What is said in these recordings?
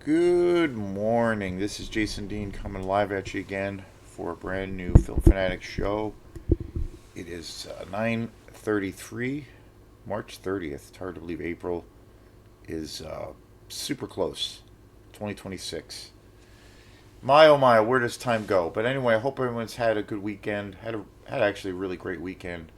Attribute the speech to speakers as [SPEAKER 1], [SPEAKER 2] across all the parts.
[SPEAKER 1] Good morning. This is Jason Dean coming live at you again for a brand new Film Fanatic show. It is 9:33, March 30th. It's hard to believe April is super close. 2026. My oh my, where does time go? But anyway, I hope everyone's had a good weekend. Had actually a really great weekend.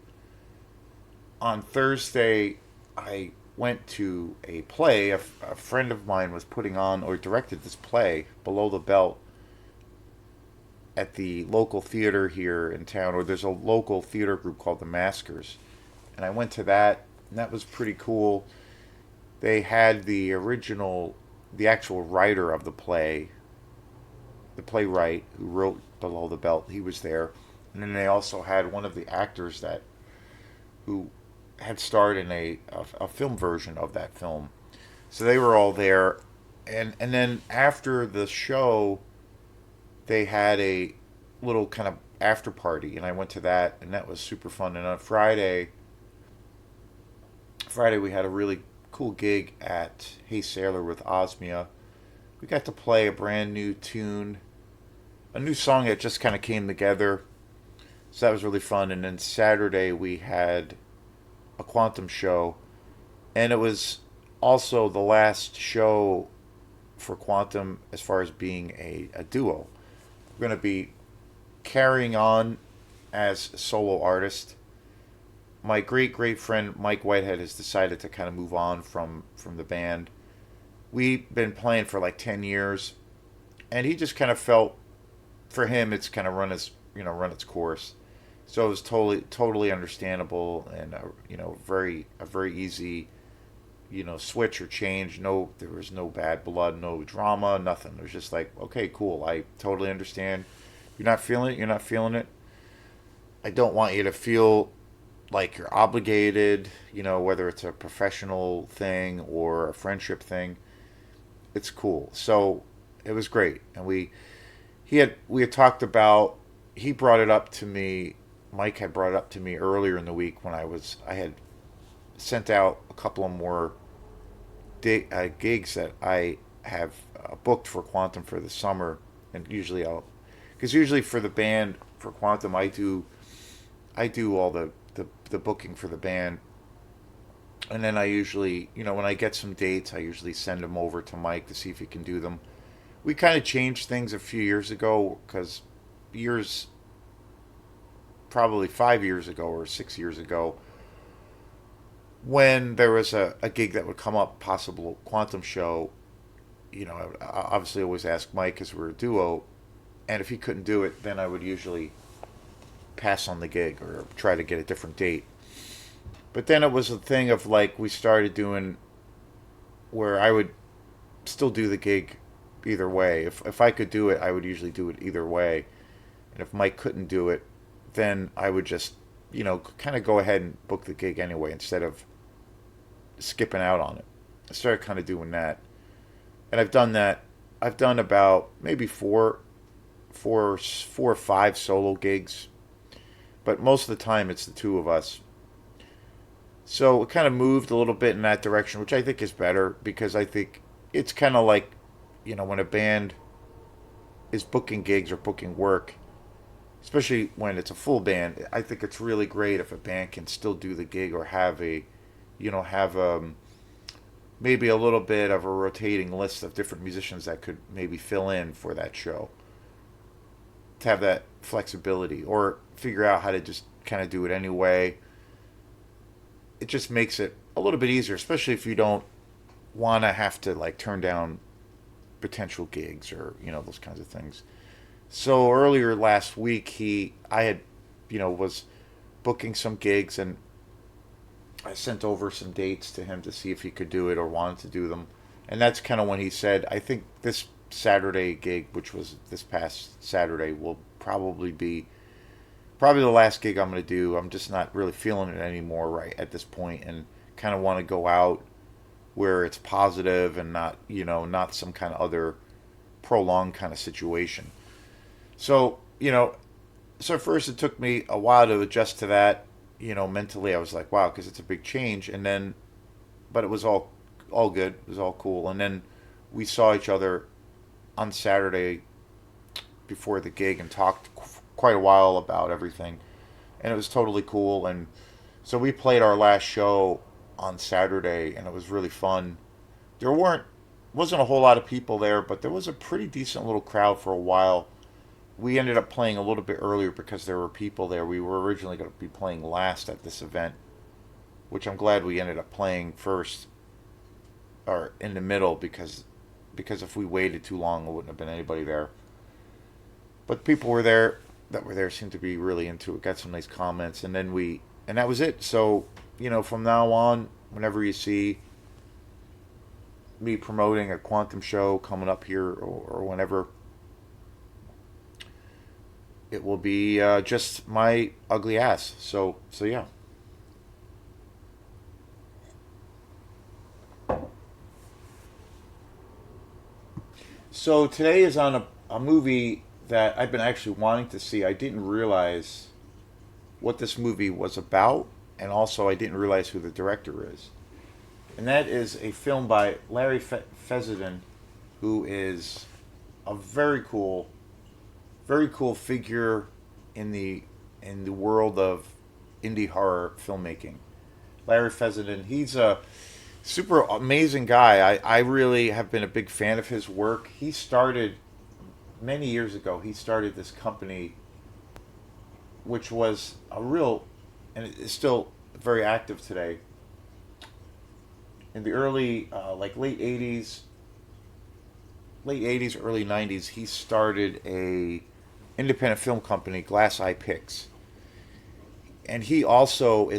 [SPEAKER 1] On Thursday, I went to a play. A friend of mine was putting on or directed this play, Below the Belt, at the local theater here in town, or there's a local theater group called the Maskers. And I went to that, and that was pretty cool. They had the actual writer of the play, the playwright who wrote Below the Belt, he was there. And then they also had one of the actors who had starred in a film version of that film. So they were all there. And then after the show, they had a little kind of after party, and I went to that, and that was super fun. And on Friday we had a really cool gig at Hey Sailor with Osmia. We got to play a brand new tune, a new song that just kind of came together. So that was really fun. And then Saturday we had a quantum show, and it was also the last show for quantum as far as being a duo. We're going to be carrying on as a solo artist. My great friend Mike Whitehead has decided to kind of move on from the band. We've been playing for like 10 years, and he just kind of felt for him it's kind of run its course. So it was totally understandable, and a very easy switch or change. No, there was no bad blood, no drama, nothing. It was just like, okay, cool. I totally understand. You're not feeling it. You're not feeling it. I don't want you to feel like you're obligated. Whether it's a professional thing or a friendship thing, it's cool. So it was great, and we had talked about. He brought it up to me. Mike had brought it up to me earlier in the week when I had sent out a couple of more gigs that I have booked for Quantum for the summer, and because usually for the band for Quantum I do all the booking for the band, and then I usually when I get some dates I usually send them over to Mike to see if he can do them. We kind of changed things a few years ago because years probably 5 years ago or 6 years ago when there was a gig that would come up, possible quantum show, I would obviously always ask Mike because we're a duo, and if he couldn't do it, then I would usually pass on the gig or try to get a different date. But then it was a thing of like we started doing where I would still do the gig either way. If I could do it, I would usually do it either way. And if Mike couldn't do it, then I would just, kind of go ahead and book the gig anyway instead of skipping out on it. I started kind of doing that, and I've done that. I've done about maybe four or five solo gigs, but most of the time it's the two of us. So it kind of moved a little bit in that direction, which I think is better because I think it's kind of like, when a band is booking gigs or booking work, especially when it's a full band. I think it's really great if a band can still do the gig or have maybe a little bit of a rotating list of different musicians that could maybe fill in for that show, to have that flexibility or figure out how to just kind of do it anyway. It just makes it a little bit easier, especially if you don't want to have to like turn down potential gigs or those kinds of things. So earlier last week, I had was booking some gigs, and I sent over some dates to him to see if he could do it or wanted to do them. And that's kind of when he said, I think this Saturday gig, which was this past Saturday, will probably the last gig I'm going to do. I'm just not really feeling it anymore right at this point, and kind of want to go out where it's positive and not some kind of other prolonged kind of situation. So, so at first it took me a while to adjust to that. Mentally I was like, wow, because it's a big change. And then, but it was all good. It was all cool. And then we saw each other on Saturday before the gig and talked quite a while about everything, and it was totally cool. And so we played our last show on Saturday, and it was really fun. There wasn't a whole lot of people there, but there was a pretty decent little crowd for a while. We ended up playing a little bit earlier because there were people there. We were originally going to be playing last at this event, which I'm glad we ended up playing first or in the middle because if we waited too long, there wouldn't have been anybody there. But people were there that were there seemed to be really into it. Got some nice comments, and then and that was it. So from now on, whenever you see me promoting a quantum show coming up here or whenever, it will be just my ugly ass. So yeah. So today is on a movie that I've been actually wanting to see. I didn't realize what this movie was about, and also I didn't realize who the director is. And that is a film by Larry Fessenden, who is a very cool figure in the world of indie horror filmmaking. Larry Fessenden, he's a super amazing guy. I really have been a big fan of his work. He started many years ago. He started this company, which was a real, and it is still very active today. In the early, like late '80s, early '90s, he started a independent film company, Glass Eye Pix. And he also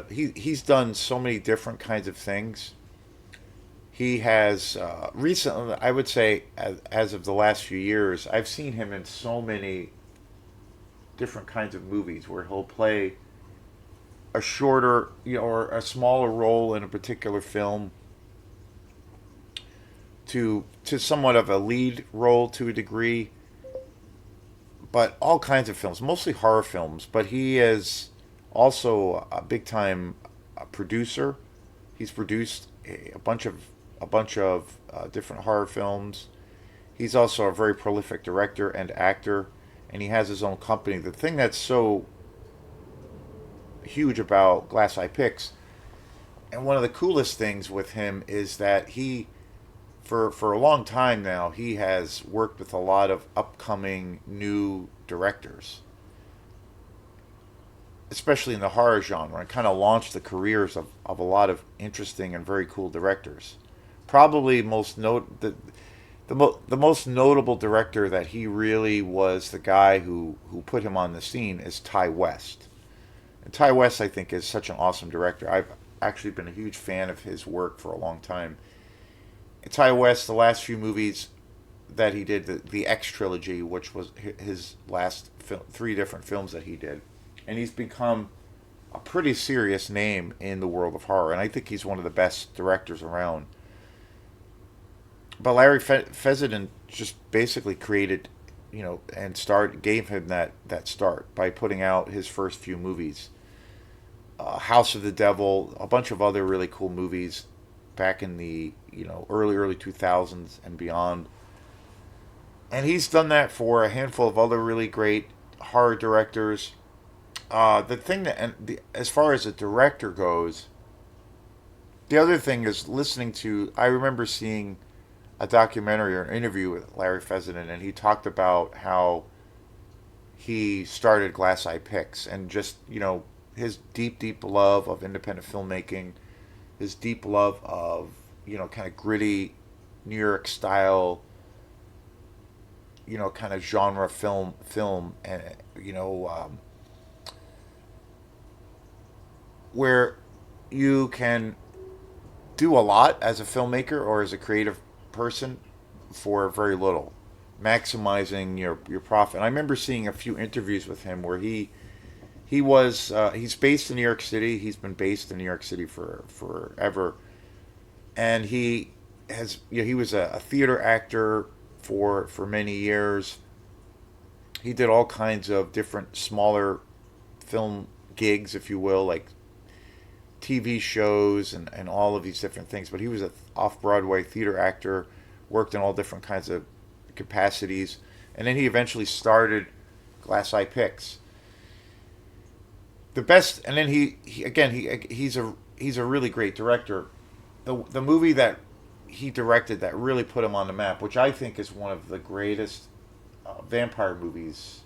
[SPEAKER 1] he's done so many different kinds of things. He has recently, I would say, as of the last few years, I've seen him in so many different kinds of movies where he'll play a shorter, or a smaller role in a particular film to somewhat of a lead role to a degree, but all kinds of films, mostly horror films. But he is also a big time producer. He's produced a bunch of different horror films. He's also a very prolific director and actor, and he has his own company. The thing that's so huge about Glass Eye Pix, and one of the coolest things with him, is that for a long time now, he has worked with a lot of upcoming new directors, especially in the horror genre, and kind of launched the careers of a lot of interesting and very cool directors. Probably the most notable director that he really was the guy who put him on the scene is Ty West. And Ty West, I think, is such an awesome director. I've actually been a huge fan of his work for a long time. And Ty West, the last few movies that he did, the X trilogy, which was his last three different films that he did, and he's become a pretty serious name in the world of horror. And I think he's one of the best directors around. But Larry Fessenden just basically created, and gave him that start by putting out his first few movies, House of the Devil, a bunch of other really cool movies back in the early 2000s and beyond. And he's done that for a handful of other really great horror directors. The thing as far as a director goes, the other thing is listening to. I remember seeing a documentary or an interview with Larry Fessenden, and he talked about how he started Glass Eye Pix, and just his deep love of independent filmmaking, his deep love of kind of gritty New York style, kind of genre film, and where you can do a lot as a filmmaker or as a creative person for very little, maximizing your profit. And I remember seeing a few interviews with him where he's based in New York City. He's been based in New York City for forever, and he was a theater actor for many years. He did all kinds of different smaller film gigs, if you will, like TV shows and all of these different things. But he was an off Broadway theater actor worked in all different kinds of capacities, and then he eventually started Glass Eye Pix. The best, and then he again he's a really great director. The movie that he directed that really put him on the map, which I think is one of the greatest vampire movies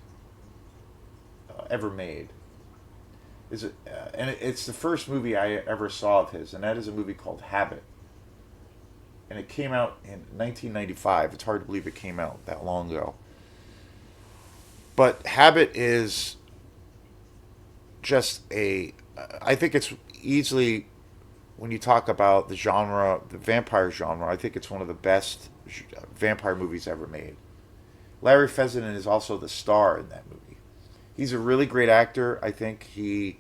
[SPEAKER 1] ever made, it's the first movie I ever saw of his, and that is a movie called Habit, and it came out in 1995. It's hard to believe it came out that long ago, but Habit is just I think it's easily, when you talk about the genre, the vampire genre, I think it's one of the best vampire movies ever made. Larry Fessenden is also the star in that movie. He's a really great actor. I think he's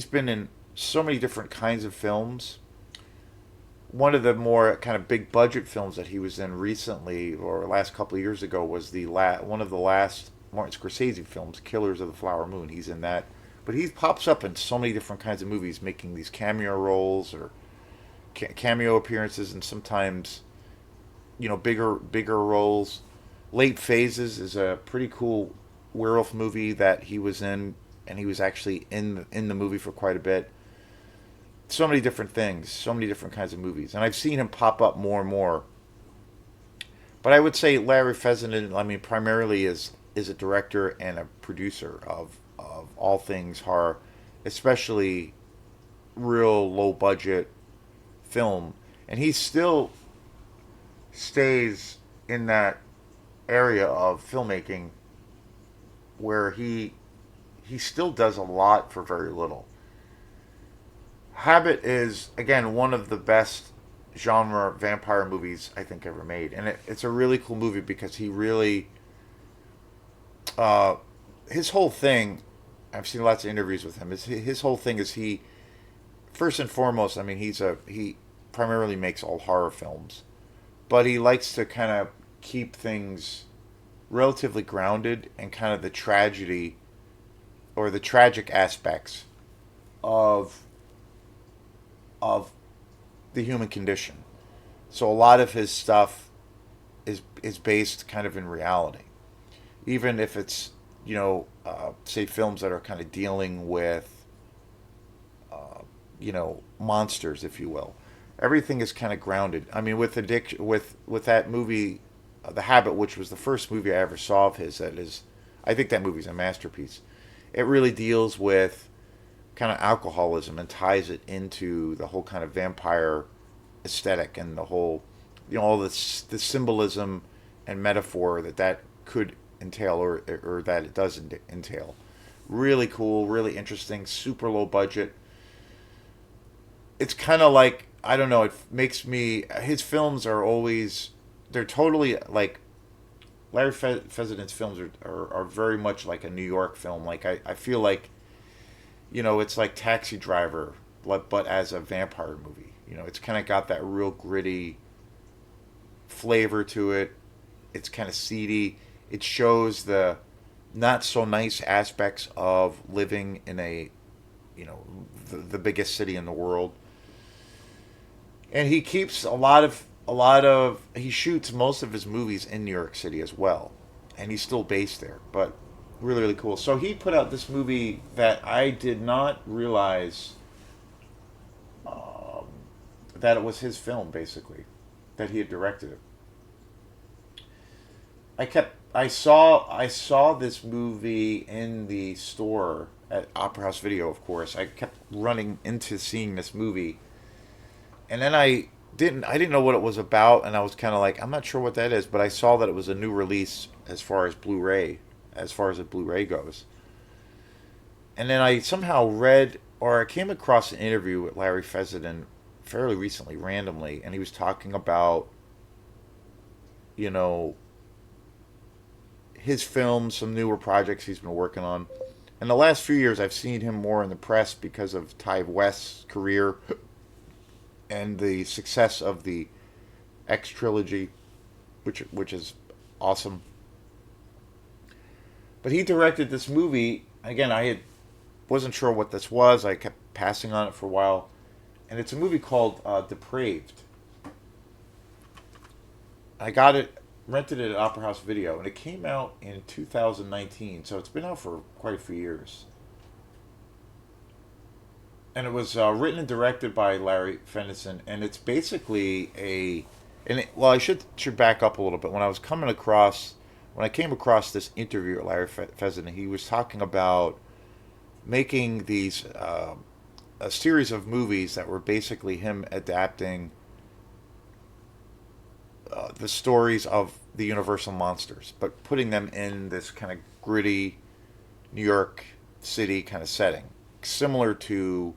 [SPEAKER 1] been in so many different kinds of films. One of the more kind of big budget films that he was in recently, or last couple of years ago, was one of the last Martin Scorsese films, Killers of the Flower Moon. He's in that, but he pops up in so many different kinds of movies, making these cameo roles or cameo appearances, and sometimes, bigger roles. Late Phases is a pretty cool werewolf movie that he was in, and he was actually in the movie for quite a bit. So many different things, so many different kinds of movies, and I've seen him pop up more and more. But I would say Larry Fessenden, I mean, primarily is a director and a producer of all things horror, especially real low budget film, and he still stays in that area of filmmaking where he still does a lot for very little. Habit is again one of the best genre vampire movies I think ever made, and it's a really cool movie because he really his whole thing. I've seen lots of interviews with him. His whole thing is he first and foremost. I mean, he primarily makes all horror films, but he likes to kind of keep things relatively grounded and kind of the tragedy or the tragic aspects of of the human condition. So a lot of his stuff is based kind of in reality, even if it's say films that are kind of dealing with monsters, if you will. Everything is kind of grounded. I mean, with with that movie, The Habit, which was the first movie I ever saw of his, I think that movie's a masterpiece. It really deals with kind of alcoholism and ties it into the whole kind of vampire aesthetic and the whole, all the symbolism and metaphor that could entail or that it does entail. Really cool, really interesting, super low budget. It's kind of like, I don't know, it makes me, his films are always, they're totally like, Larry Fessenden's films are very much like a New York film. Like, I feel like, it's like Taxi Driver, but as a vampire movie. It's kind of got that real gritty flavor to it. It's kind of seedy. It shows the not so nice aspects of living in the biggest city in the world. And he keeps he shoots most of his movies in New York City as well, and he's still based there. But really, really cool. So he put out this movie that I did not realize that it was his film, basically, that he had directed it. I saw this movie in the store at Opera House Video, of course. I kept running into seeing this movie, and then I didn't know what it was about, and I was kind of like, I'm not sure what that is, but I saw that it was a new release as far as Blu-ray, as far as the Blu-ray goes. And then I somehow read, or I came across an interview with Larry Fessenden fairly recently, randomly, and he was talking about, his films, some newer projects he's been working on. In the last few years, I've seen him more in the press because of Ty West's career and the success of the X trilogy, which is awesome. But he directed this movie. Again, wasn't sure what this was. I kept passing on it for a while, and it's a movie called Depraved. I got it, rented it at Opera House Video, and it came out in 2019, so it's been out for quite a few years. And it was written and directed by Larry Fennison, and it's basically a, well, I should back up a little bit. When I came across this interview with Larry Fessenden, he was talking about making these a series of movies that were basically him adapting the stories of the Universal monsters, but putting them in this kind of gritty New York City kind of setting, similar to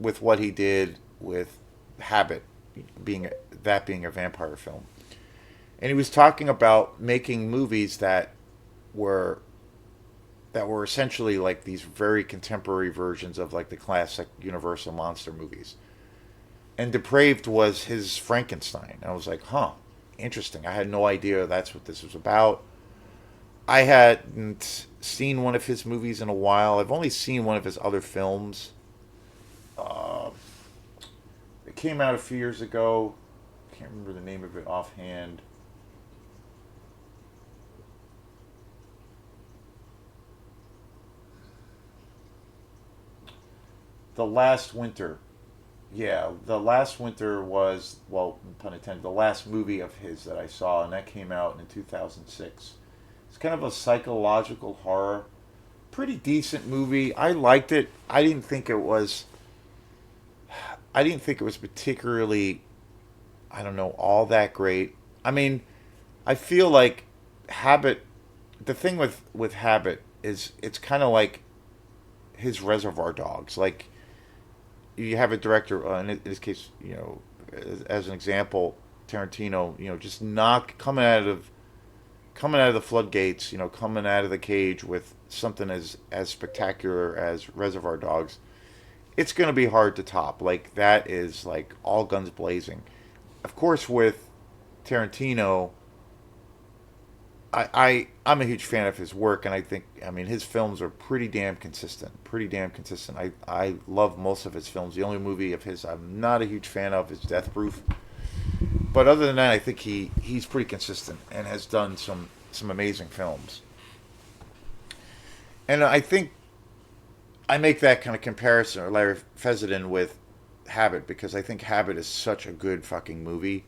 [SPEAKER 1] with what he did with Habit, being being a vampire film. And he was talking about making movies were that were essentially like these very contemporary versions of like the classic Universal monster movies. And Depraved was his Frankenstein. I was like, huh, interesting. I had no idea that's what this was about. I hadn't seen one of his movies in a while. I've only seen one of his other films. Uh, it came out a few years ago. I can't remember the name of it offhand. The Last Winter. Yeah, The Last Winter was, well, pun intended, the last movie of his that I saw, and that came out in 2006. It's kind of a psychological horror. Pretty decent movie. I liked it. I didn't think it was particularly, I don't know, all that great. I mean, I feel like Habit, the thing with Habit is it's kind of like his Reservoir Dogs. Like you have a director, in this case, as an example, Tarantino, just knock coming out of the floodgates, coming out of the cage with something as spectacular as Reservoir Dogs. It's going to be hard to top. Like that is like all guns blazing. Of course, with Tarantino, I'm a huge fan of his work, and I mean his films are pretty damn consistent. Pretty damn consistent. I love most of his films. The only movie of his I'm not a huge fan of is Death Proof. But other than that, I think he's pretty consistent and has done some amazing films. And I think I make that kind of comparison, or Larry Fessenden, with Habit, because I think Habit is such a good fucking movie.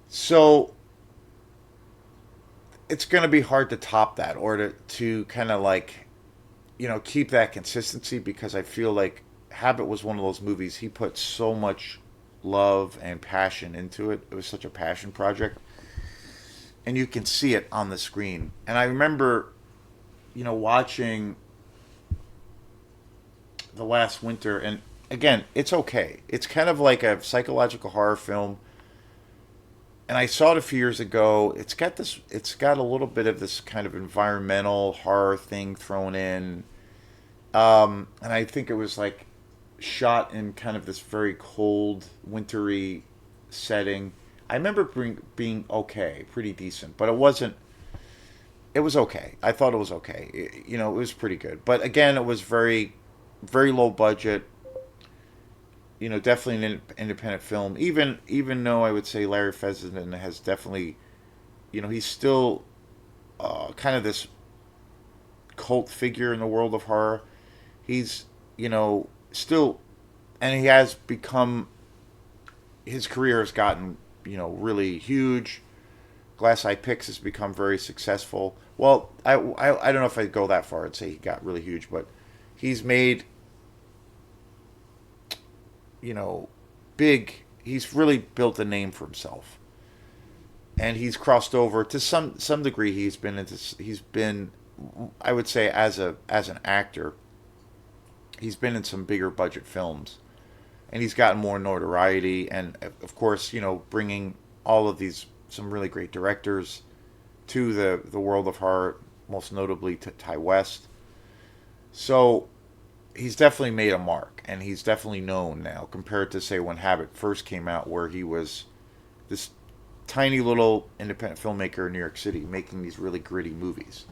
[SPEAKER 1] So it's going to be hard to top that, or to kind of like, keep that consistency, because I feel like Habit was one of those movies he put so much love and passion into it. It was such a passion project, and you can see it on the screen. And I remember, watching The Last Winter, and again, it's okay. It's kind of like a psychological horror film, and I saw it a few years ago. It's got a little bit of this kind of environmental horror thing thrown in, and I think it was like shot in kind of this very cold, wintry setting. I remember being okay, pretty decent, but it wasn't. It was okay. I thought it was okay. It was pretty good, but again, it was very, very low budget. Definitely an independent film. Even though I would say Larry Fessenden has definitely, he's still kind of this cult figure in the world of horror. He's still, and he has become. His career has gotten really huge. Glass Eye Pix has become very successful. Well, I don't know if I'd go that far and say he got really huge, but he's made big. He's really built a name for himself, and he's crossed over to some degree. He's been, I would say, as an actor, he's been in some bigger budget films, and he's gotten more notoriety. And of course, bringing all of these some really great directors to the world of horror, most notably to Ty West. So he's definitely made a mark, and he's definitely known now compared to say when Habit first came out, where he was this tiny little independent filmmaker in New York City making these really gritty movies.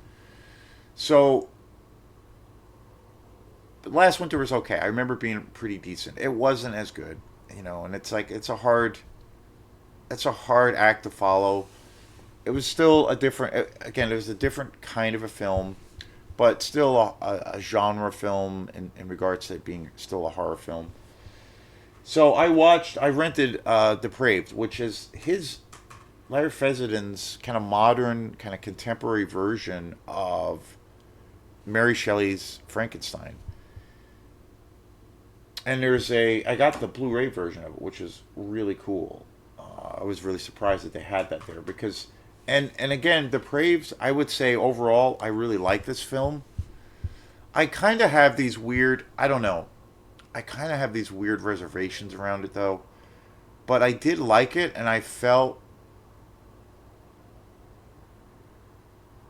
[SPEAKER 1] So Last Winter was okay. I remember being pretty decent. It wasn't as good, and it's like it's a hard. it's a hard act to follow. It was still a different, again, it was a different kind of a film, but still a genre film in regards to it being still a horror film. So I rented Depraved, which is his Larry Fessenden kind of modern, kind of contemporary version of Mary Shelley's Frankenstein. And I got the Blu-ray version of it, which is really cool. I was really surprised that they had that there because, and again, Depraved. I would say overall, I really like this film. I kind of have these weird, I don't know, I kind of have these weird reservations around it though. But I did like it, and I felt,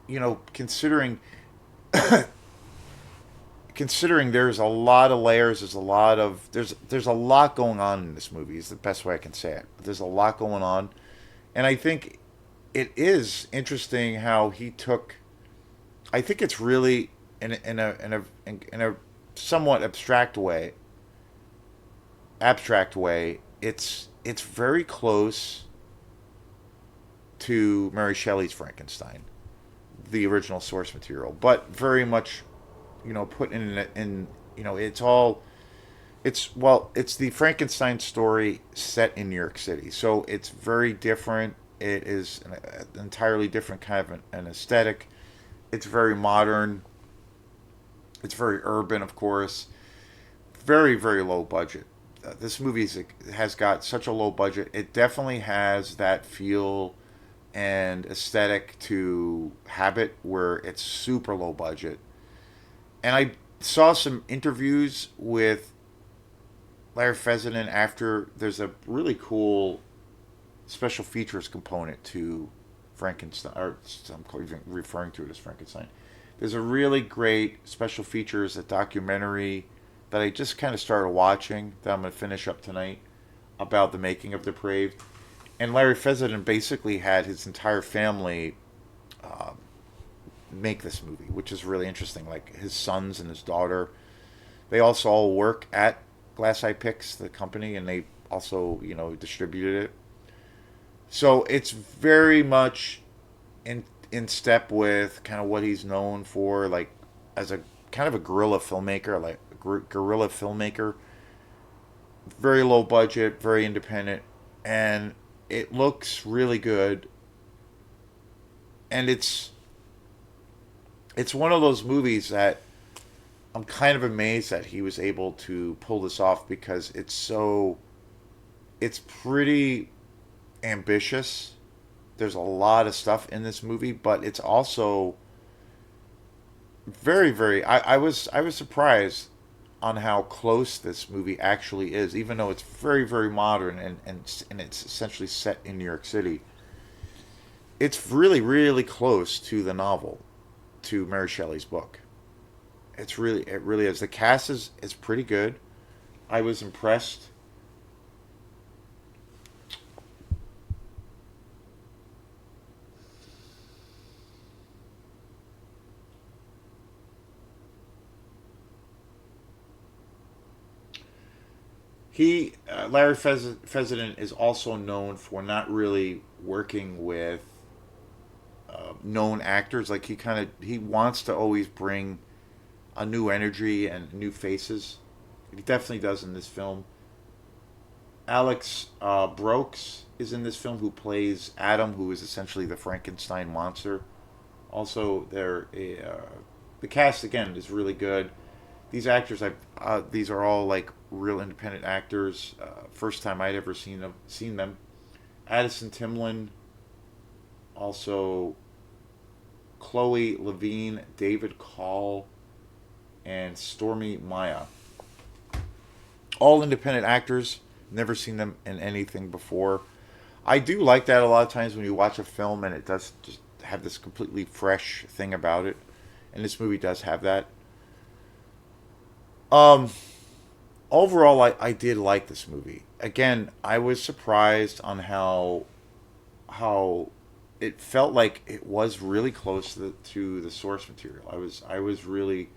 [SPEAKER 1] considering there's a lot of layers, there's a lot going on in this movie. Is the best way I can say it. There's a lot going on, and I think it is interesting how he took. I think it's really in a somewhat abstract way. It's very close to Mary Shelley's Frankenstein, the original source material, but very much, put in it's all it's the Frankenstein story set in New York City, so it's very different. It is an entirely different kind of an aesthetic. It's very modern. It's very urban, of course. Very, very low budget. This movie has got such a low budget. It definitely has that feel and aesthetic to Habit, where it's super low budget. And I saw some interviews with Larry Fessenden after. There's a really cool special features component to Frankenstein, or I'm referring to it as Frankenstein. There's a really great special features, a documentary that I just kind of started watching that I'm going to finish up tonight about the making of Depraved. And Larry Fessenden basically had his entire family uh, make this movie, which is really interesting. Like his sons and his daughter, they also all work at Glass Eye Pix, the company, and they also distributed it. So it's very much in step with kind of what he's known for, like as a kind of a guerrilla filmmaker, like guerrilla filmmaker. Very low budget, very independent, and it looks really good. And it's one of those movies that I'm kind of amazed that he was able to pull this off because it's pretty ambitious. There's a lot of stuff in this movie, but it's also very, very. I was surprised on how close this movie actually is, even though it's very, very modern and it's essentially set in New York City. It's really, really close to the novel, to Mary Shelley's book. It really is. The cast is pretty good. I was impressed. Larry Fessenden is also known for not really working with known actors. Like he wants to always bring a new energy and new faces. He definitely does in this film. Alex Brooks is in this film, who plays Adam, who is essentially the Frankenstein monster. Also, the cast again is really good. These are all like real independent actors. First time I'd ever seen them. Addison Timlin, also Chloe Levine, David Call, and Stormy Maya. All independent actors. Never seen them in anything before. I do like that a lot of times when you watch a film and it does just have this completely fresh thing about it. And this movie does have that. Um, Overall, I did like this movie. Again, I was surprised on how it felt like it was really close to the source material. I was really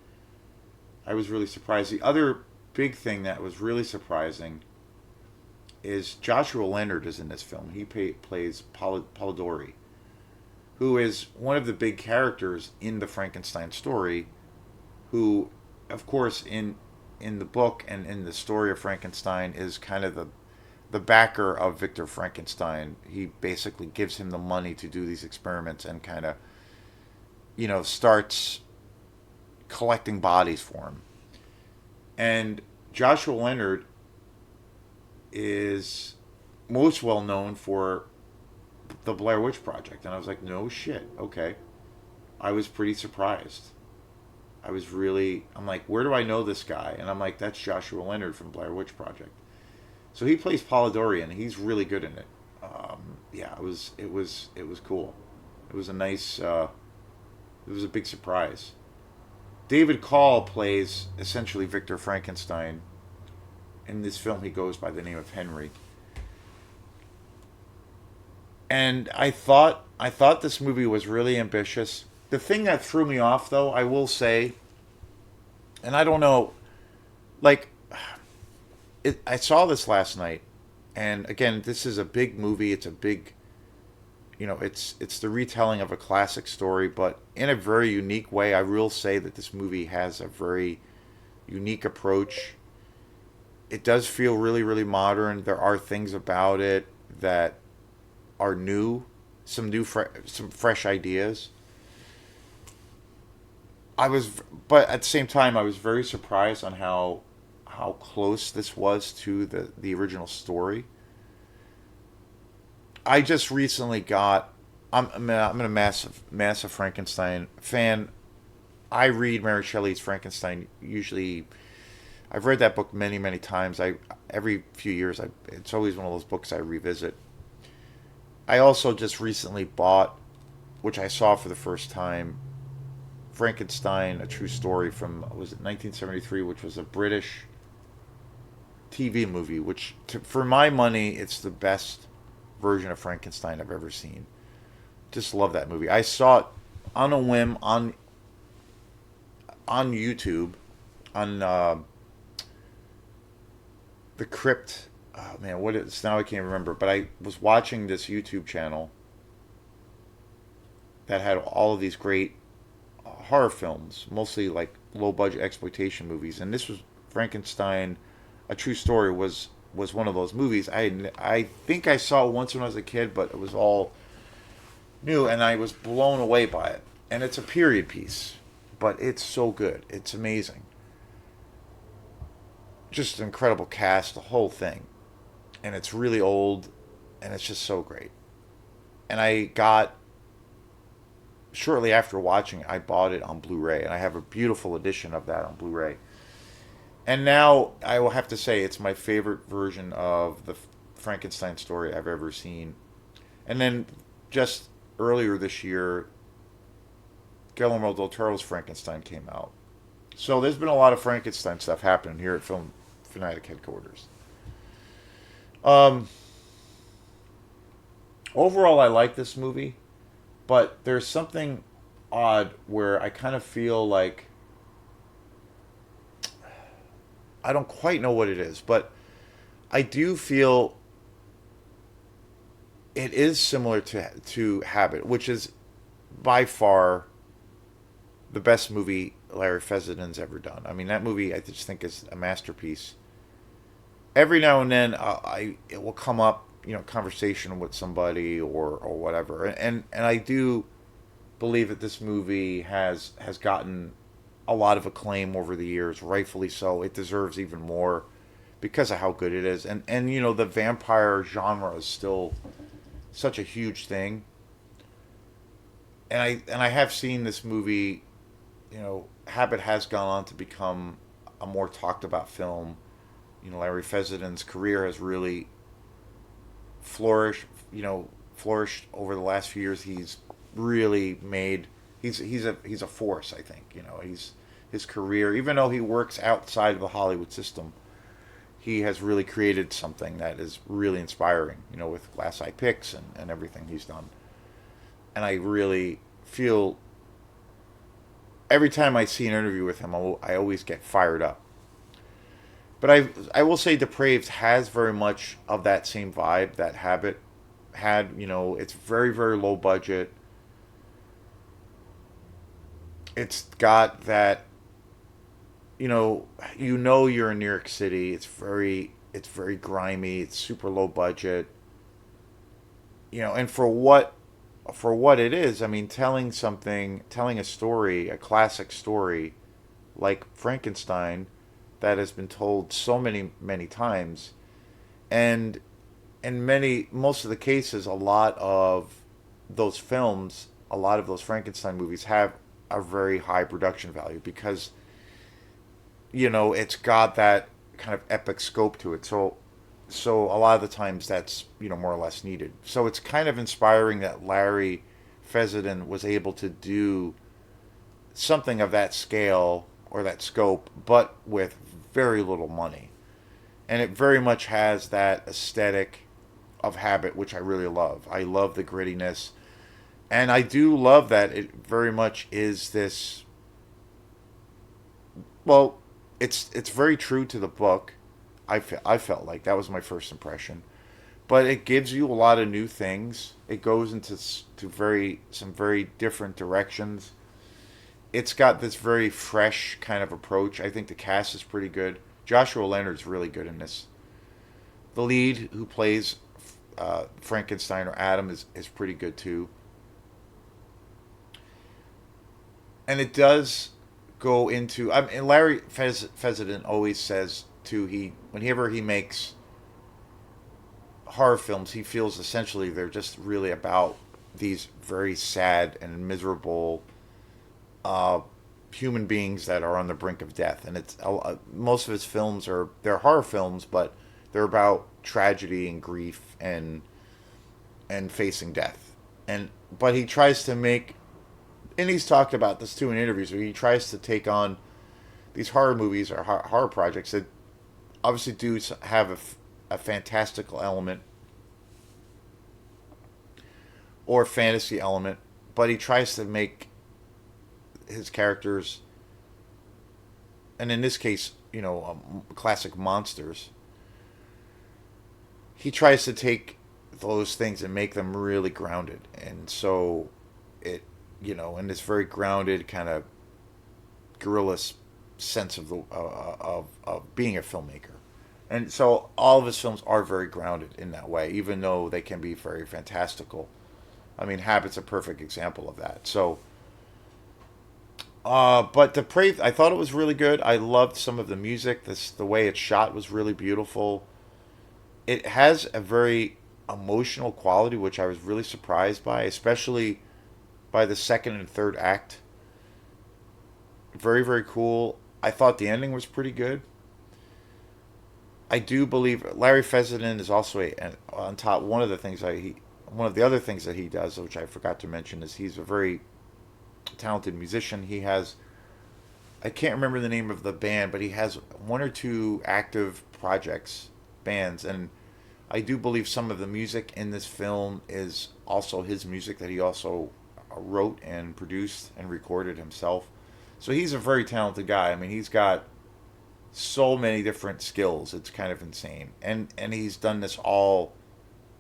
[SPEAKER 1] surprised. The other big thing that was really surprising is Joshua Leonard is in this film. Plays Polidori, who is one of the big characters in the Frankenstein story. Who, of course, in the book and in the story of Frankenstein, is kind of the backer of Victor Frankenstein. He basically gives him the money to do these experiments and kind of, starts collecting bodies for him. And Joshua Leonard is most well known for the Blair Witch Project. And I was like, no shit, okay. I was pretty surprised. I'm like, where do I know this guy? And I'm like, that's Joshua Leonard from Blair Witch Project. So he plays Polidori, and he's really good in it. Yeah, it was cool. It was a nice, it was a big surprise. David Call plays essentially Victor Frankenstein. In this film, he goes by the name of Henry. And I thought this movie was really ambitious. The thing that threw me off, though, I will say, and I don't know, like, I saw this last night, and again, this is a big movie. It's a big, it's the retelling of a classic story, but in a very unique way. I will say that this movie has a very unique approach. It does feel really, really modern. There are things about it that are new, some fresh ideas. But at the same time, I was very surprised on how close this was to the original story. I just recently got. I'm a massive Frankenstein fan. I read Mary Shelley's Frankenstein usually. I've read that book many, many times. Every few years, it's always one of those books I revisit. I also just recently bought, which I saw for the first time, Frankenstein: A True Story from, was it 1973, which was a British TV movie. Which, for my money, it's the best version of Frankenstein I've ever seen. Just love that movie. I saw it on a whim on YouTube on the Crypt. Oh man, what is now? I can't remember. But I was watching this YouTube channel that had all of these great horror films, mostly like low budget exploitation movies, and this was Frankenstein: A True Story was one of those movies. I think I saw it once when I was a kid, but it was all new, and I was blown away by it. And it's a period piece, but it's so good. It's amazing. Just an incredible cast, the whole thing, and it's really old, and it's just so great. And I got shortly after watching it, I bought it on Blu-ray, and I have a beautiful edition of that on Blu-ray. And now I will have to say it's my favorite version of the Frankenstein story I've ever seen. And then just earlier this year, Guillermo del Toro's Frankenstein came out. So there's been a lot of Frankenstein stuff happening here at Film Fanatic headquarters. Um, Overall, I like this movie, but there's something odd where I kind of feel like I don't quite know what it is, but I do feel it is similar to Habit, which is by far the best movie Larry Fessenden ever done. I mean, that movie I just think is a masterpiece. Every now and then, it will come up, conversation with somebody or whatever, and I do believe that this movie has gotten a lot of acclaim over the years, rightfully so. It deserves even more because of how good it is, and the vampire genre is still such a huge thing. And I have seen this movie. Habit has gone on to become a more talked about film. Larry Fessenden's career has really flourished. Flourished over the last few years. He's really made. He's a force. I think. His career, even though he works outside of the Hollywood system, he has really created something that is really inspiring. With Glass Eye Pix and everything he's done. And I really feel every time I see an interview with him, I always get fired up. But I will say Depraved has very much of that same vibe that Habit had. You know, it's very very low budget. It's got that, you know you're in New York City. It's very grimy. It's super low budget. And for what it is, I mean, telling a story, a classic story like Frankenstein that has been told so many many times, and in most of the cases, a lot of those Frankenstein movies have a very high production value because it's got that kind of epic scope to it. So a lot of the times that's more or less needed. So it's kind of inspiring that Larry Fessenden was able to do something of that scale or that scope, but with very little money. And it very much has that aesthetic of Habit, which I really love. I love the grittiness, and I do love that it very much is this. Well, it's very true to the book. I felt like that was my first impression, but it gives you a lot of new things. It goes into to some very different directions. It's got this very fresh kind of approach. I think the cast is pretty good. Joshua Leonard's really good in this. The lead who plays Frankenstein or Adam is pretty good too. And it does go into. I mean, Larry Fessenden always says too. Whenever he makes horror films, he feels essentially they're just really about these very sad and miserable uh, human beings that are on the brink of death. And most of his films they're horror films, but they're about tragedy and grief and facing death. And but he tries to make, and he's talked about this too in interviews, where he tries to take on these horror movies or horror projects that obviously do have a fantastical element or fantasy element, but he tries to make his characters, and in this case, classic monsters. He tries to take those things and make them really grounded, and so it, in this very grounded kind of guerrilla sense of of being a filmmaker. And so all of his films are very grounded in that way, even though they can be very fantastical. I mean, Habit's a perfect example of that. So, but Depraved, I thought it was really good. I loved some of the music. The way it's shot was really beautiful. It has a very emotional quality, which I was really surprised by, especially by the second and third act. Very, very cool. I thought the ending was pretty good. I do believe Larry Fessenden is also on top. One of the other things that he does, which I forgot to mention, is he's a very talented musician. I can't remember the name of the band, but he has one or two active bands, and I do believe some of the music in this film is also his music that he also wrote and produced and recorded himself. So he's a very talented guy. I mean, he's got so many different skills. It's kind of insane. And he's done this all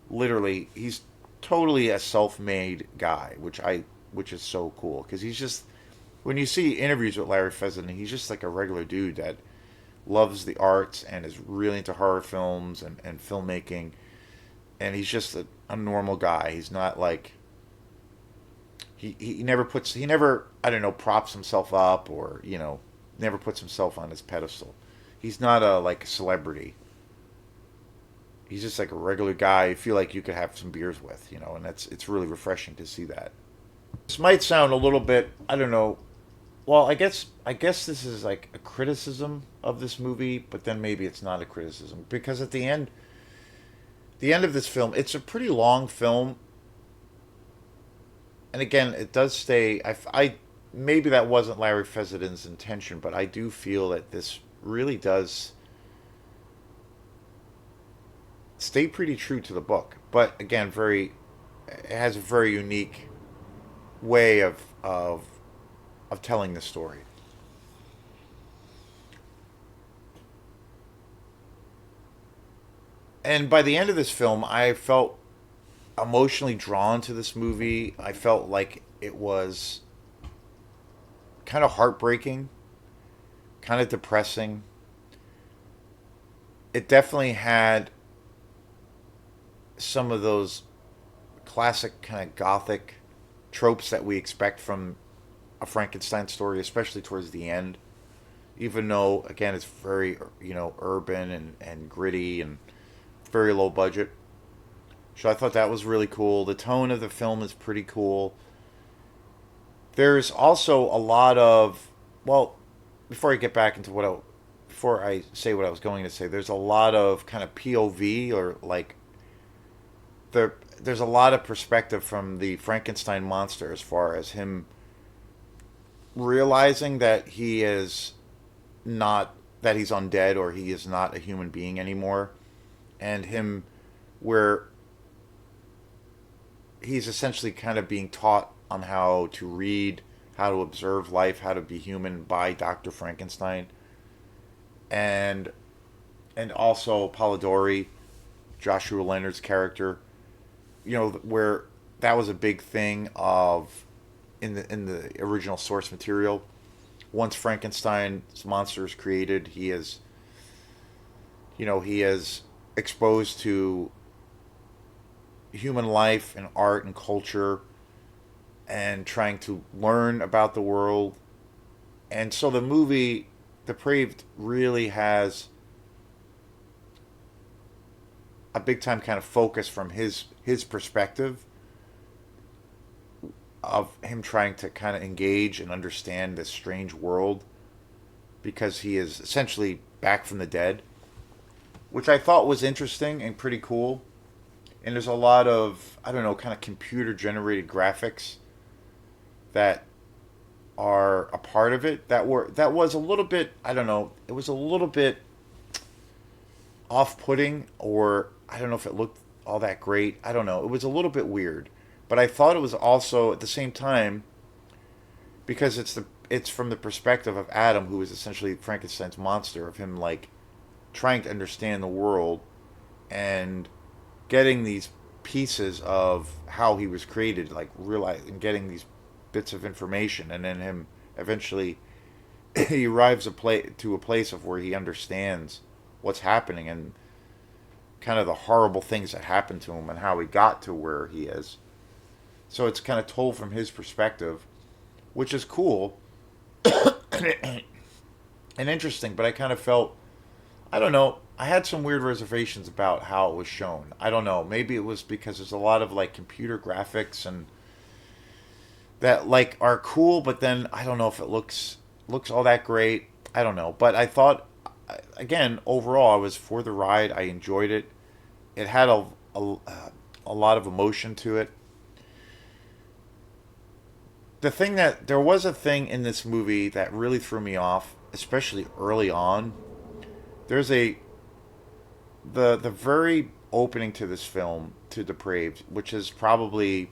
[SPEAKER 1] literally. He's totally a self-made guy, which is so cool because he's just, when you see interviews with Larry Fessenden, he's just like a regular dude that loves the arts and is really into horror films and filmmaking. And he's just a normal guy. He's not like, he never, I don't know, props himself up or never puts himself on his pedestal. He's not like a celebrity. He's just like a regular guy you feel like you could have some beers with, and it's really refreshing to see that. This might sound a little bit, I don't know. Well, I guess this is like a criticism of this movie, but then maybe it's not a criticism because at the end of this film, it's a pretty long film, and again, it does stay. I maybe that wasn't Larry Fessenden's intention, but I do feel that this really does stay pretty true to the book. But again, it has a very unique way of telling the story. And by the end of this film, I felt emotionally drawn to this movie. I felt like it was kind of heartbreaking, kind of depressing. It definitely had some of those classic kind of gothic tropes that we expect from a Frankenstein story, especially towards the end. Even though, again, it's very, urban and gritty and very low budget. So I thought that was really cool. The tone of the film is pretty cool. There's also a lot of, well, before I get back into before I say what I was going to say, there's a lot of kind of POV, or like there's a lot of perspective from the Frankenstein monster, as far as him realizing that he is not, that he's undead, or he is not a human being anymore, and him, where he's essentially kind of being taught on how to read, how to observe life, how to be human by Dr. Frankenstein. And also Polidori, Joshua Leonard's character, where that was a big thing of in the original source material. Once Frankenstein's monster is created, he is exposed to human life and art and culture, and trying to learn about the world. And so the movie Depraved really has a big time kind of focus from his perspective of him trying to kind of engage and understand this strange world, because he is essentially back from the dead, which I thought was interesting and pretty cool. And there's a lot of, I don't know, kind of computer generated graphics that are a part of it, that was a little bit, I don't know, it was a little bit off-putting, or I don't know if it looked all that great. I don't know. It was a little bit weird, but I thought it was also at the same time, because it's from the perspective of Adam, who is essentially Frankenstein's monster, of him like trying to understand the world and getting these pieces of how he was created, like realizing, getting these bits of information, and then him eventually he arrives to a place of where he understands what's happening, and kind of the horrible things that happened to him, and how he got to where he is. So it's kind of told from his perspective, which is cool and interesting. But I kind of felt, I don't know, I had some weird reservations about how it was shown. I don't know. Maybe it was because there's a lot of like computer graphics and that like are cool, but then I don't know if it looks all that great. I don't know, but I thought, again, overall I was for the ride. I enjoyed it. It had a, a lot of emotion to it. There was a thing in this movie that really threw me off, especially early on. There's a the very opening to this film, to Depraved, which is probably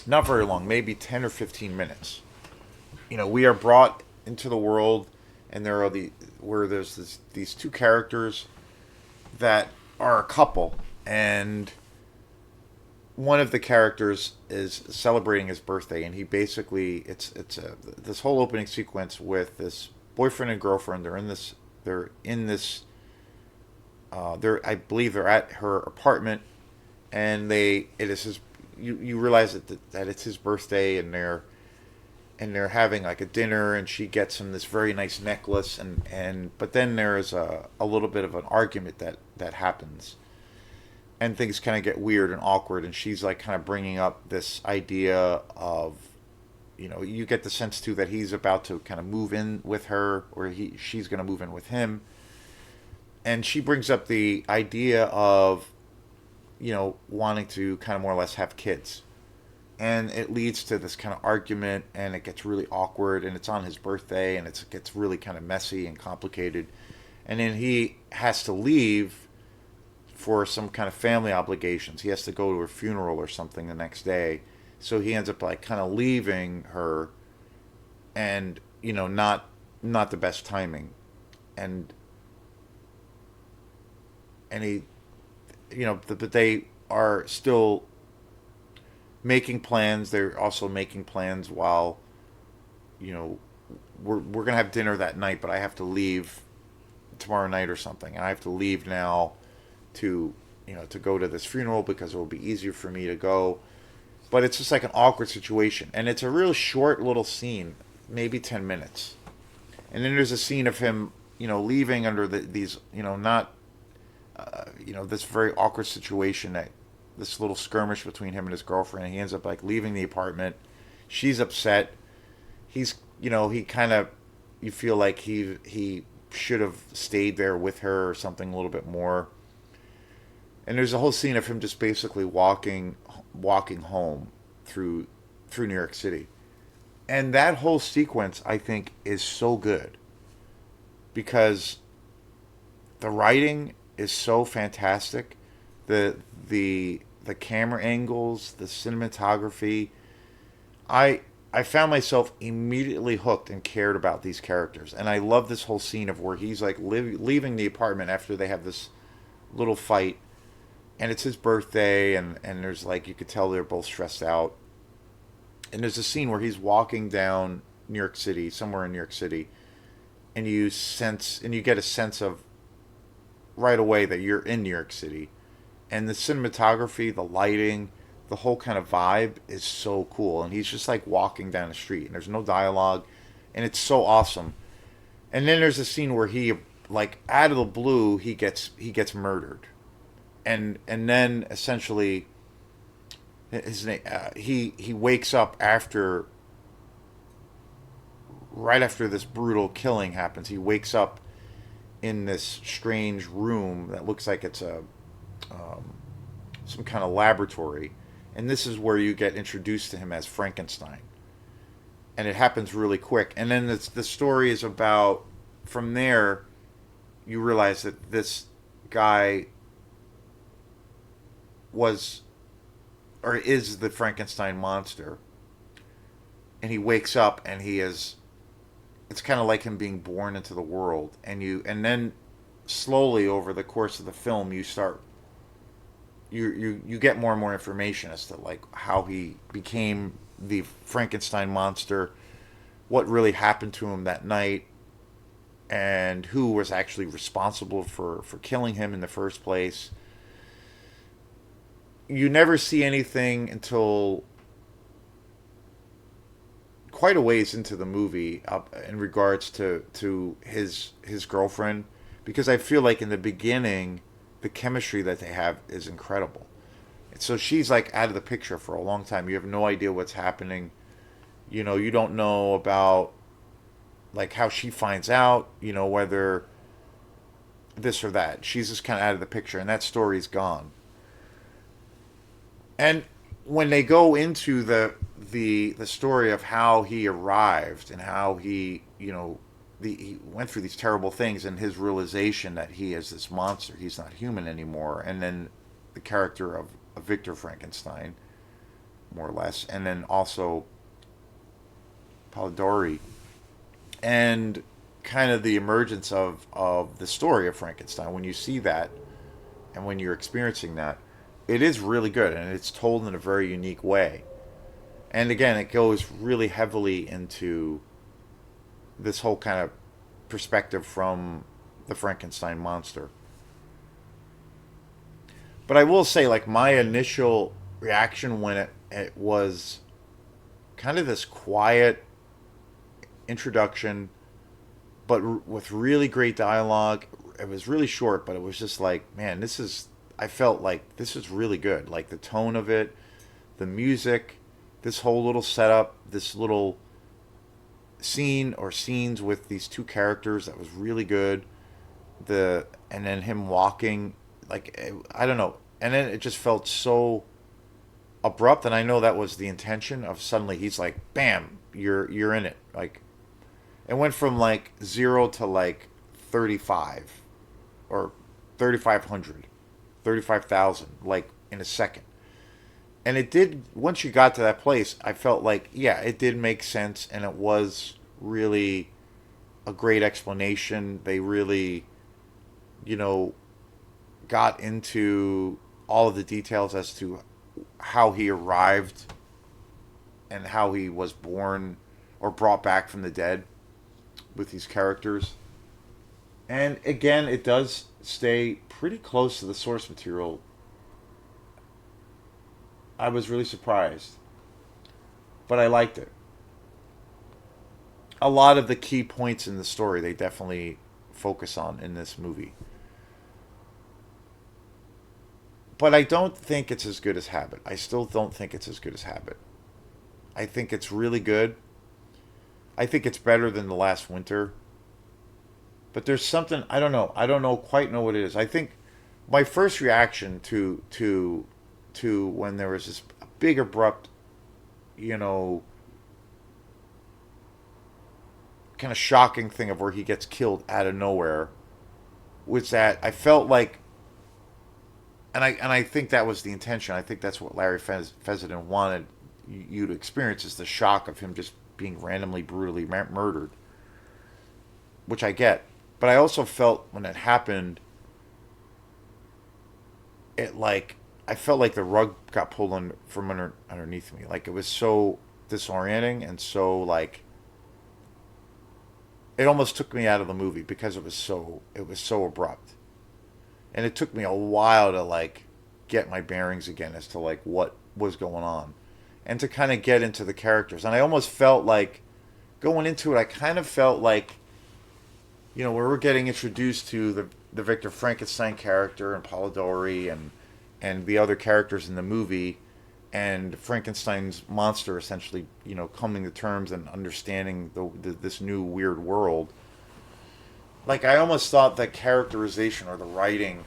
[SPEAKER 1] not very long, maybe 10 or 15 minutes. We are brought into the world, and there are where there's these two characters that are a couple, and one of the characters is celebrating his birthday, and he basically, this whole opening sequence with this boyfriend and girlfriend. I believe they're at her apartment, and it is his. You realize that it's his birthday, and they're having like a dinner, and she gets him this very nice necklace, and but then there's a little bit of an argument that happens, and things kind of get weird and awkward, and she's like kind of bringing up this idea of, you get the sense too that he's about to kind of move in with her, or she's going to move in with him, and she brings up the idea of, wanting to kind of more or less have kids. And it leads to this kind of argument, and it gets really awkward, and it's on his birthday, and it gets really kind of messy and complicated. And then he has to leave for some kind of family obligations. He has to go to her funeral or something the next day. So he ends up like kind of leaving her, and not the best timing. And and but they are still making plans. They're also making plans while, you know, we're gonna have dinner that night, but I have to leave tomorrow night or something, and I have to leave now to, to go to this funeral because it will be easier for me to go. But it's just like an awkward situation, and it's a real short little scene, maybe 10 minutes, and then there's a scene of him, leaving under these, not, this very awkward situation, that this little skirmish between him and his girlfriend. And he ends up like leaving the apartment. She's upset. He's, he kind of, you feel like he should have stayed there with her or something a little bit more. And there's a whole scene of him just basically walking home through New York City. And that whole sequence, I think, is so good because the writing is so fantastic. The the camera angles, the cinematography. I found myself immediately hooked and cared about these characters. And I love this whole scene of where he's like leaving the apartment after they have this little fight, and it's his birthday, and there's like, you could tell they're both stressed out. And there's a scene where he's walking down New York City, somewhere in New York City, and you get a sense of right away that you're in New York City. And the cinematography, the lighting, the whole kind of vibe is so cool. And he's just like walking down the street, and there's no dialogue, and it's so awesome. And then there's a scene where he, like, out of the blue, he gets murdered, and then essentially his name, he wakes up after, right after this brutal killing happens. He wakes up in this strange room that looks like it's a some kind of laboratory, and this is where you get introduced to him as Frankenstein. And it happens really quick, and then the story is about, from there you realize that this guy was, or is, the Frankenstein monster. And he wakes up, and he is, it's kind of like him being born into the world. And then slowly over the course of the film, you get more and more information as to like how he became the Frankenstein monster, what really happened to him that night, and who was actually responsible for killing him in the first place. You never see anything until quite a ways into the movie, in regards to his girlfriend, because I feel like in the beginning the chemistry that they have is incredible. And so she's like out of the picture for a long time. You have no idea what's happening. You don't know about like how she finds out, whether this or that. She's just kind of out of the picture, and that story's gone. And when they go into the story of how he arrived and how he went through these terrible things, and his realization that he is this monster, he's not human anymore, and then the character of Victor Frankenstein, more or less, and then also Polidori, and kind of the emergence of the story of Frankenstein. When you see that, and when you're experiencing that, it is really good, and it's told in a very unique way. And again, it goes really heavily into this whole kind of perspective from the Frankenstein monster. But I will say, like, my initial reaction when it was kind of this quiet introduction, but with really great dialogue. It was really short, but it was just like, man, I felt like this is really good. Like the tone of it, the music, this whole little setup, this little scene or scenes with these two characters, that was really good. And then him walking, like, I don't know, and then it just felt so abrupt. And I know that was the intention of, suddenly he's like, bam, you're in it. Like, it went from like 0 to like 35 or 3,500, 35,000, like in a second. And it did, once you got to that place, I felt like, yeah, it did make sense, and it was really a great explanation. They really, you know, got into all of the details as to how he arrived and how he was born or brought back from the dead with these characters. And again, it does stay pretty close to the source material. I was really surprised, but I liked it. A lot of the key points in the story they definitely focus on in this movie. But I don't think it's as good as Habit. I still don't think it's as good as Habit. I think it's really good. I think it's better than The Last Winter. But there's something I don't know. I don't know quite know what it is. I think my first reaction to when there was this big abrupt, you know, kind of shocking thing of where he gets killed out of nowhere was that I felt like, and I think that was the intention. I think that's what Larry Fessenden wanted you to experience is the shock of him just being randomly brutally murdered, which I get. But I also felt when it happened, it like I felt like the rug got pulled from underneath me. Like it was so disorienting and so like it almost took me out of the movie because it was so abrupt, and it took me a while to like get my bearings again as to like what was going on, and to kind of get into the characters. And I almost felt like going into it, I kind of felt like where we're getting introduced to the Victor Frankenstein character and Polidori and the other characters in the movie, and Frankenstein's monster essentially, coming to terms and understanding this new weird world. Like I almost thought the characterization or the writing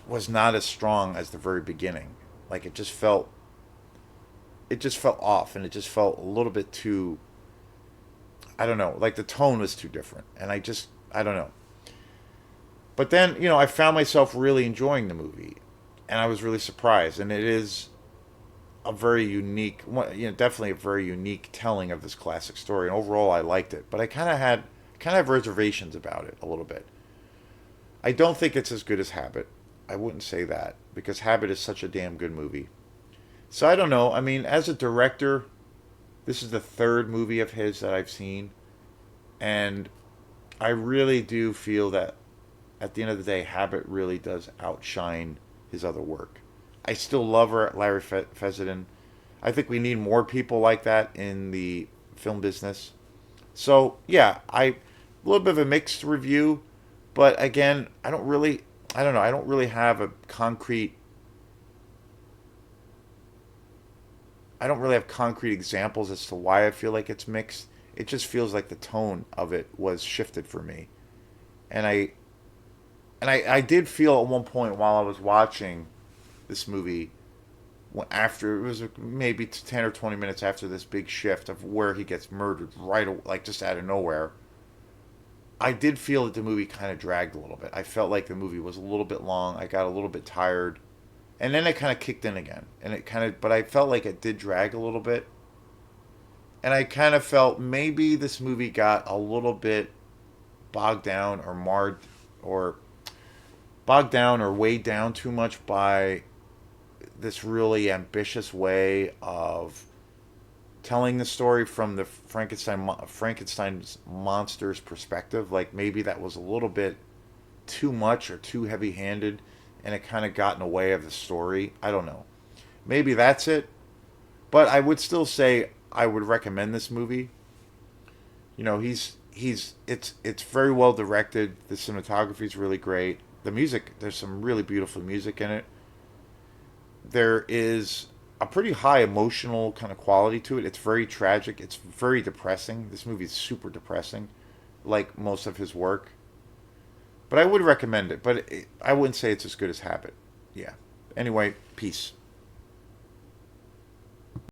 [SPEAKER 1] was not as strong as the very beginning. Like it just felt off, and it just felt a little bit too, I don't know, like the tone was too different, and I don't know. But then, I found myself really enjoying the movie, and I was really surprised. And it is a very unique, definitely a very unique telling of this classic story. And overall, I liked it, but I kind of reservations about it a little bit. I don't think it's as good as Habit. I wouldn't say that because Habit is such a damn good movie. So I don't know. I mean, as a director, this is the third movie of his that I've seen, and I really do feel that at the end of the day, Habit really does outshine his other work. I still love Larry Fessenden. I think we need more people like that in the film business. So yeah, a little bit of a mixed review, but again, I don't know, I don't really have a concrete, I don't really have concrete examples as to why I feel like it's mixed. It just feels like the tone of it was shifted for me, and I did feel at one point while I was watching this movie, after it was maybe 10 or 20 minutes after this big shift of where he gets murdered like just out of nowhere. I did feel that the movie kind of dragged a little bit. I felt like the movie was a little bit long. I got a little bit tired, and then it kind of kicked in again, and but I felt like it did drag a little bit, and I kind of felt maybe this movie got a little bit bogged down or marred or bogged down or weighed down too much by this really ambitious way of telling the story from the Frankenstein's monster's perspective. Like maybe that was a little bit too much or too heavy-handed, and it kind of got in the way of the story. I don't know. Maybe that's it, but I would still say I would recommend this movie. It's very well directed. The cinematography is really great. The music, there's some really beautiful music in it. There is a pretty high emotional kind of quality to it. It's very tragic. It's very depressing. This movie is super depressing, like most of his work. But I would recommend it. But I wouldn't say it's as good as Habit. Yeah. Anyway, peace.